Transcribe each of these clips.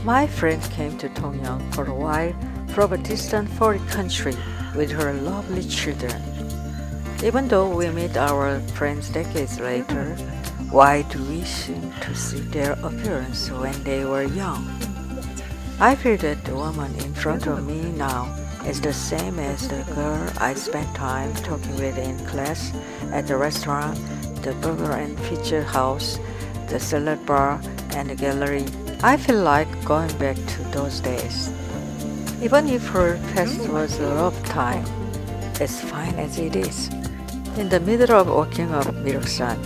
My friend came to Tongyeong for a while from a distant foreign country with her lovely children. Even though we meet our friends decades later, why do we seem to see their appearance when they were young? I feel that the woman in front of me now is the same as the girl I spent time talking with in class, at the restaurant, the burger and pizza house, the salad bar, and the gallery. I feel like going back to those days. Even if her past was a rough time, as fine as it is. In the middle of walking up Miloksan,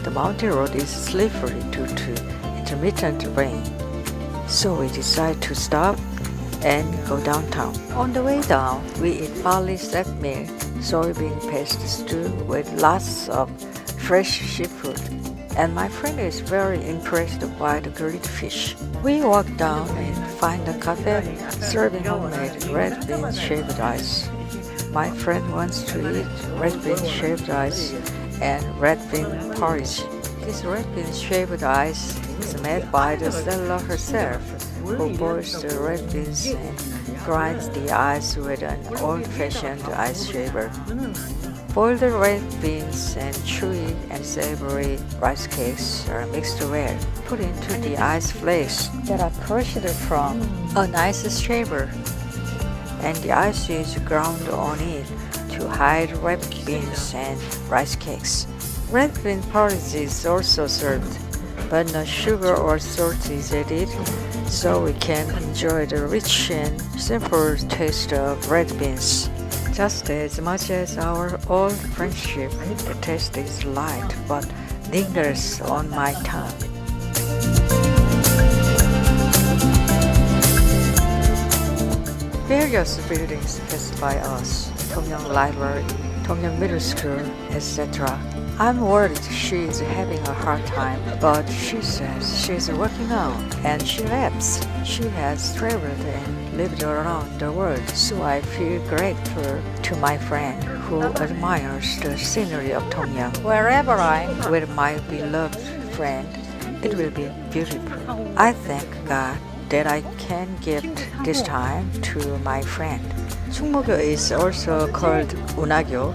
the mountain road is slippery due to intermittent rain. So we decide to stop and go downtown. On the way down, we eat barley slab meal, soybean paste stew with lots of fresh seafood. And my friend is very impressed by the grilled fish. We walk down and find a cafe serving homemade red bean shaved ice. My friend wants to eat red bean shaved ice and red bean porridge. This red bean shaved ice is made by the seller herself, who boils the red beans and grinds the ice with an old-fashioned ice shaver. Boiled red beans and chewy and savory rice cakes are mixed well, put into the ice flakes that are crushed from an ice shaver, and the ice is ground on it to hide red beans and rice cakes. Red bean porridge is also served, but no sugar or salt is added, so we can enjoy the rich and simple taste of red beans. Just as much as our old friendship, the taste is light but lingers on my tongue. Various buildings pass by us, Tongyeong Library, Tongyeong Middle School, etc. I'm worried she is having a hard time, but she says she's working out and she laughs. She has traveled and lived around the world, so I feel grateful to my friend who admires the scenery of Tongyeong. Wherever I'm with my beloved friend, it will be beautiful. I thank God that I can gift this time to my friend. ChungMu is also called Unagyo.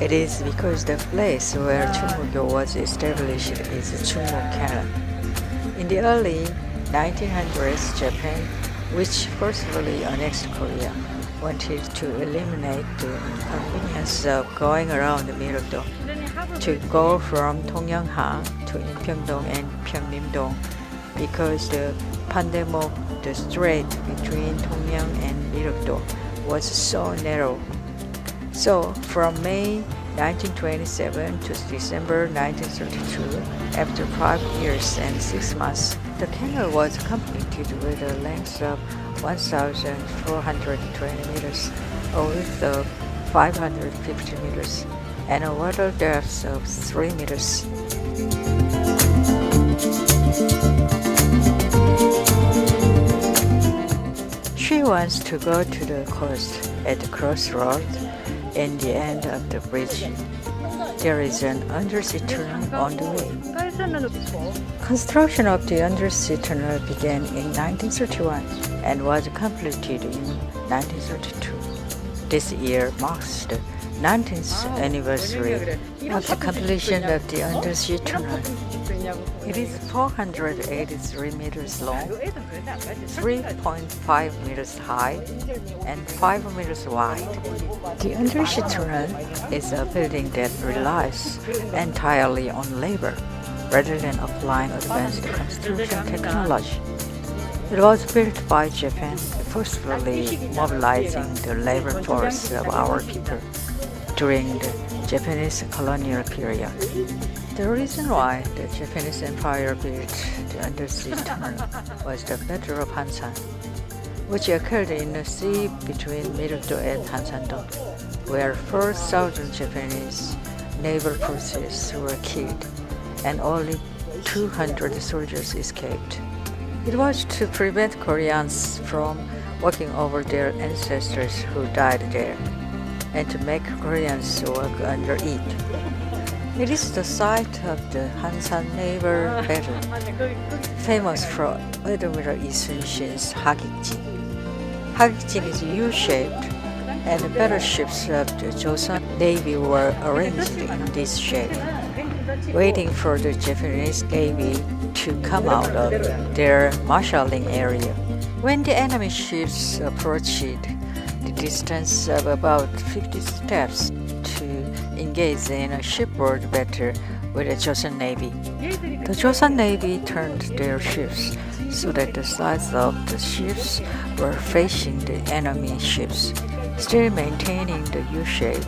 It is because the place where ChungMu was established is ChungMu Canal. In the early 1900s, Japan, which forcefully annexed Korea, wanted to eliminate the inconvenience of going around the Middle-dong to go from Tongyeonghang to Inpyeongdong and Pyeongnim-dong because the pandemo, the strait between Tongyeong and Middle-dong, was so narrow. So, from May 1927 to December 1932, after 5 years and 6 months, the canal was completed with a length of 1,420 meters, a width of 550 meters, and a water depth of 3 meters. She wants to go to the coast at the crossroad. In the end of the bridge, there is an undersea tunnel on the way. Construction of the undersea tunnel began in 1931 and was completed in 1932. This year marks the 19th anniversary of the completion of the undersea tunnel. It is 483 meters long, 3.5 meters high, and 5 meters wide. The Undersea Tunnel is a building that relies entirely on labor rather than applying advanced construction technology. It was built by Japan, forcefully mobilizing the labor force of our people during the Japanese colonial period. The reason why the Japanese Empire built the undersea tunnel was the Battle of Hansan, which occurred in the sea between Middle-do and Hansan-do, where 4,000 Japanese naval forces were killed and only 200 soldiers escaped. It was to prevent Koreans from walking over their ancestors who died there, and to make Koreans work under it. It is the site of the Hansan Naval Battle, famous for Admiral Lee Sun-shin's Hagikjin. Hagikjin is U-shaped, and the battleships of the Joseon Navy were arranged in this shape, waiting for the Japanese Navy to come out of their marshalling area. When the enemy ships approached the distance of about 50 steps to engage in a shipboard battle with the Joseon Navy, the Joseon Navy turned their ships so that the sides of the ships were facing the enemy ships, still maintaining the U shape,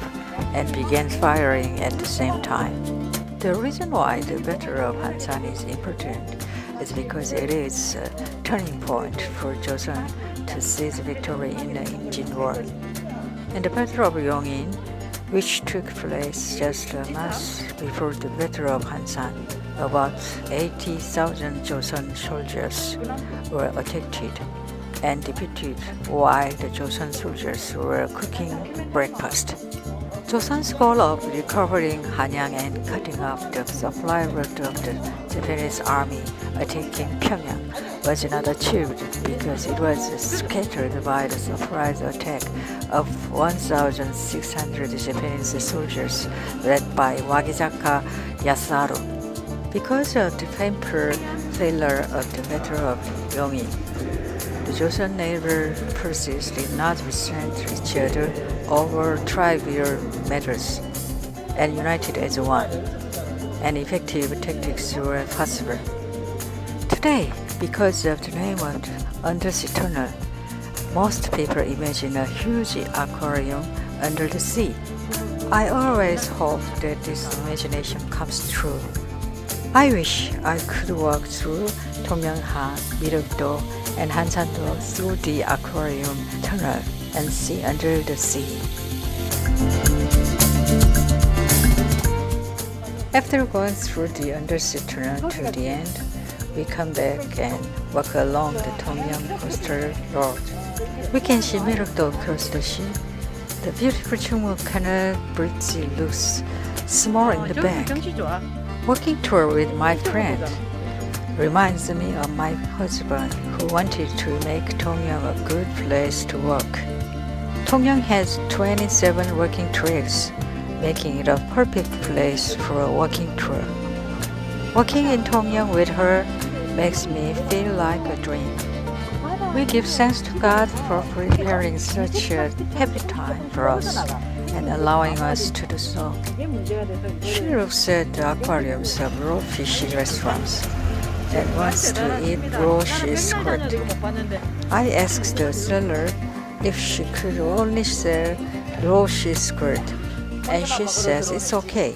and began firing at the same time. The reason why the Battle of Hansan is important is because it is a turning point for Joseon to seize victory in the Imjin War. And the Battle of Yongin, which took place just a month before the Battle of Hansan, about 80,000 Joseon soldiers were attacked and defeated while the Joseon soldiers were cooking breakfast. Joseon's goal of recovering Hanyang and cutting off the supply route of the Japanese army attacking Pyongyang was not achieved because it was scattered by the surprise attack of 1,600 Japanese soldiers led by Wagizaka Yasaru. Because of the painful failure of the Battle of Yongin, the Joseon naval forces did not resent each other over trivial matters and united as one, and effective tactics were possible. Today, because of the name of the Undersea tunnel, most people imagine a huge aquarium under the sea. I always hope that this imagination comes true. I wish I could walk through Tongyeong, Mireuk-do, and Hansan-do through the aquarium tunnel and see under the sea. After going through the undersea tunnel to the end, we come back and walk along the Tongyeong coastal road. We can see Mireuk-do across the sea. The beautiful ChungMu canal bridge looks small in the back. Walking tour with my friend reminds me of my husband who wanted to make Tongyeong a good place to work. Tongyeong has 27 walking trails, making it a perfect place for a walking tour. Walking in Tongyeong with her makes me feel like a dream. We give thanks to God for preparing such a happy time for us and allowing us to do so. She looks at the aquariums of raw fish restaurants and wants to eat raw fish squid. I asked the seller if she could only sell raw fish squid, and she says it's okay.